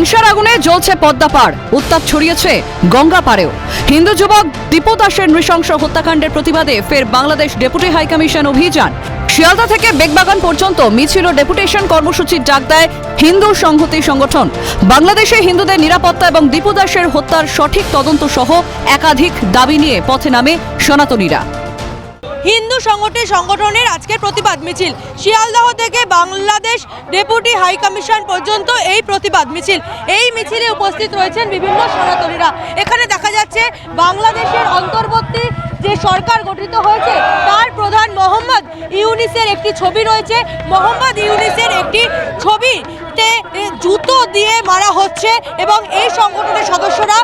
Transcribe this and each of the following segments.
হিংসার আগুনে জ্বলছে পদ্মা পাড়, উত্তাপ ছড়িয়েছে গঙ্গা পাড়েও। হিন্দু যুবক দীপু দাসের নৃশংস হত্যাকাণ্ডের প্রতিবাদে ফের বাংলাদেশ ডেপুটি হাইকমিশন অভিযান। শিয়ালদা থেকে বেগবাগান পর্যন্ত মিছিল ও ডেপুটেশন কর্মসূচির ডাক দেয় হিন্দু সংহতি সংগঠন। বাংলাদেশে হিন্দুদের নিরাপত্তা এবং দীপু দাসের হত্যার সঠিক তদন্ত সহ একাধিক দাবি নিয়ে পথে নামে সনাতনীরা। হিন্দু সংগঠনের আজকের প্রতিবাদ মিছিল শিয়ালদহ থেকে বাংলাদেশ ডেপুটি হাই কমিশন পর্যন্ত এই প্রতিবাদ মিছিল। এই মিছিলে উপস্থিত রয়েছেন বিভিন্ন সনাতনীরা। এখানে দেখা যাচ্ছে বাংলাদেশের অন্তর্বর্তী যে সরকার গঠিত হয়েছে তার প্রধান মোহাম্মদ ইউনূসের একটি ছবি রয়েছে। মোহাম্মদ ইউনূসের একটি ছবিতে জুতো দিয়ে মারা হচ্ছে এবং এই সংগঠনের সদস্যরা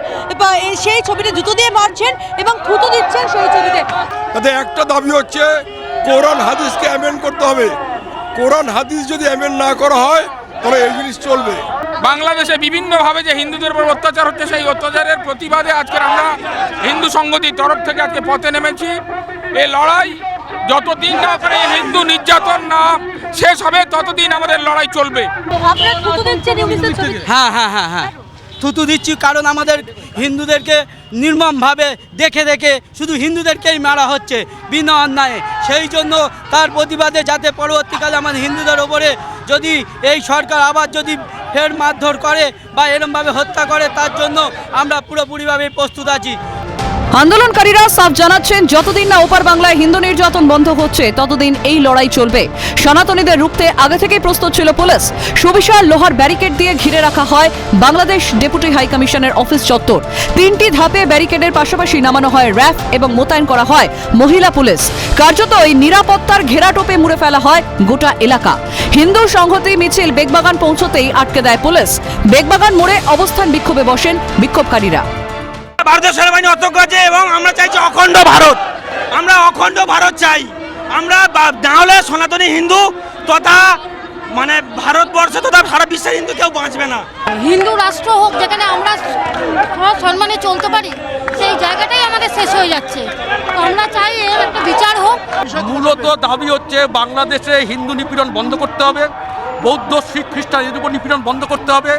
সেই ছবিতে জুতো দিয়ে মারছেন এবং থুতু দিচ্ছেন সেই ছবিতে। তাদের একটা দাবি হচ্ছে কোরআন হাদিসকে অ্যামেন্ড করতে হবে। কোরআন হাদিস যদি অ্যামেন্ড না করা হয় তাহলে এই জিনিস চলবে। বাংলাদেশে বিভিন্নভাবে যে হিন্দুদের উপর অত্যাচার হচ্ছে সেই অত্যাচারের প্রতিবাদে আজকে আমরা হিন্দু সংগতির তরফ থেকে আজকে পথে নেমেছি। এই লড়াই যতদিন না করে হিন্দু নির্যাতন না শেষ হবে ততদিন আমাদের লড়াই চলবে। হ্যাঁ থুতু দিচ্ছি, কারণ আমাদের হিন্দুদেরকে নির্মমভাবে দেখে শুধু হিন্দুদেরকেই মারা হচ্ছে বিনা অন্যায়ে। সেই জন্য তার প্রতিবাদে যাতে পরবর্তীকালে আমাদের হিন্দুদের ওপরে যদি এই সরকার আবার যদি ফের মারধর করে বা এরমভাবে হত্যা করে তার জন্য আমরা পুরোপুরিভাবে প্রস্তুত আছি। আন্দোলনকারীরা সাফ জানাচ্ছেন যতদিন না ওপার বাংলায় হিন্দু নির্যাতন বন্ধ হচ্ছে ততদিন এই লড়াই চলবে। সনাতনীদের রুখতে আগে থেকেই প্রস্তুত ছিল পুলিশ। সুবিশাল লোহার ব্যারিকেড দিয়ে ঘিরে রাখা হয় বাংলাদেশ ডেপুটি হাইকমিশনের অফিস চত্বর। 3টি ধাপে ব্যারিকেডের পাশাপাশি নামানো হয় র্যাফ এবং মোতায়েন করা হয় মহিলা পুলিশ। কার্যত এই নিরাপত্তার ঘেরাটোপে মুড়ে ফেলা হয় গোটা এলাকা। হিন্দু সংহতি মিছিল বেগবাগান পৌঁছতেই আটকে দেয় পুলিশ। বেগবাগান মোড়ে অবস্থান বিক্ষোভে বসেন বিক্ষোভকারীরা। ভারতীয় সেনাবাহিনী অধ্যক্ষ আছে এবং আমরা চাইছি অখণ্ড ভারত। আমরা অখণ্ড ভারত চাই। আমরা না হলে সনাতনী হিন্দু তথা ভারতবর্ষে তথা সারা বিশ্বের হিন্দু কেউ বাঁচবে না। হিন্দু রাষ্ট্র হোক যেখানে আমরা সম্মানে চলতে পারি, সেই জায়গাটাই আমাদের শেষ হয়ে যাচ্ছে। তো আমরা চাই এর একটা বিচার হোক। মূলত দাবি হচ্ছে বাংলাদেশে হিন্দু নিপীড়ন বন্ধ করতে হবে, বৌদ্ধ শিখ খ্রিস্টান এদের উপর নিপীড়ন বন্ধ করতে হবে,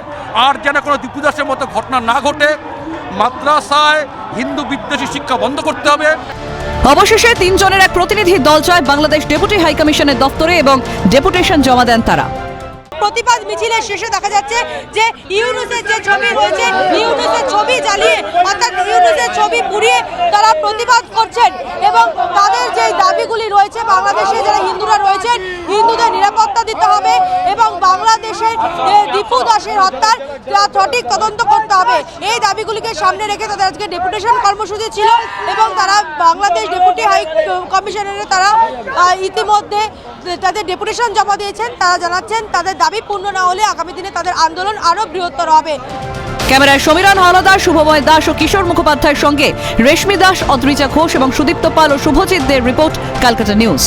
আর যেন কোনো দীপু দাসের মতো ঘটনা না ঘটে। মাদ্রাসায় হিন্দু বিদ্বেষী শিক্ষা বন্ধ করতে হবে। অবশেষে 3 জনের এক প্রতিনিধি দল যায় বাংলাদেশ ডেপুটি হাইকমিশনের দফতরে এবং ডেপুটেশন জমা দেন তারা। প্রতিবাদ মিছিলের শেষে দেখা যাচ্ছে যে ইউনূসের যে ছবি রয়েছে, ইউনূসের ছবি জ্বালিয়ে অর্থাৎ ইউনূসের ছবি পুড়িয়ে তারা প্রতিবাদ করছেন এবং তাদের যে দাবিগুলি রয়েছে, বাংলাদেশে যারা হিন্দুরা রয়েছেন হিন্দুদের নিরাপত্তা দিতে হবে এবং বাংলাদেশের দীপু দাসের হত্যার সঠিক তদন্ত করতে হবে। এই দাবিগুলিকে সামনে রেখে তাদের আজকে ডেপুটেশন কর্মসূচি ছিল এবং তারা বাংলাদেশ ডেপুটি হাই কমিশনারে তারা ইতিমধ্যে তাদের ডেপুটেশন জমা দিয়েছেন। তারা জানাচ্ছেন তাদের দাবি পূর্ণ না হলে আগামী দিনে তাদের আন্দোলন আরো বৃহত্তর হবে। ক্যামেরায় সমীরণ হাওলাদার, শুভময় দাস ও কিশোর মুখোপাধ্যায়ের সঙ্গে রেশমি দাস, অদ্রিজা ঘোষ এবং সুদীপ্ত পাল ও শুভজিৎ দের রিপোর্ট, ক্যালকাটা নিউজ।